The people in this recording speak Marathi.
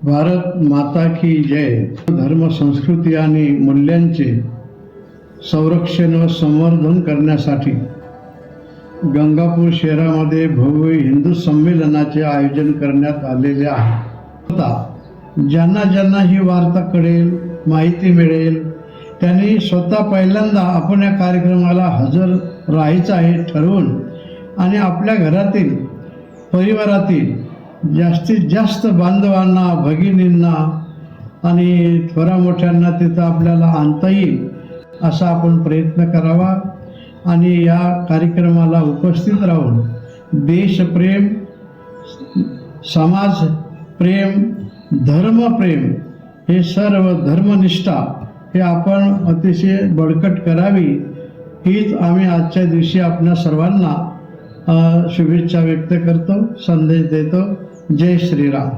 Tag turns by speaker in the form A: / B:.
A: भारत माता की जय। धर्म, संस्कृती आणि मूल्यांचे संरक्षण व संवर्धन करण्यासाठी गंगापूर शहरामध्ये भव्य हिंदू संमेलनाचे आयोजन करण्यात आलेले आहे। ज्यांना ज्यांना ही वार्ता कळेल, माहिती मिळेल, त्यांनी स्वतः पहिल्यांदा आपण या कार्यक्रमाला हजर राहायचं आहे ठरवून आणि आपल्या घरातील, परिवारातील जास्तीत जास्त बांधवांना, भगिनींना आणि थोरा मोठ्यांना तिथं आपल्याला आणता येईल असा आपण प्रयत्न करावा आणि या कार्यक्रमाला उपस्थित राहून देशप्रेम, समाजप्रेम, धर्मप्रेम हे सर्व धर्मनिष्ठा हे आपण अतिशय बळकट करावी हीच आम्ही आजच्या दिवशी आपल्या सर्वांना शुभेच्छा व्यक्त करतो, संदेश देतो। जय श्रीराम।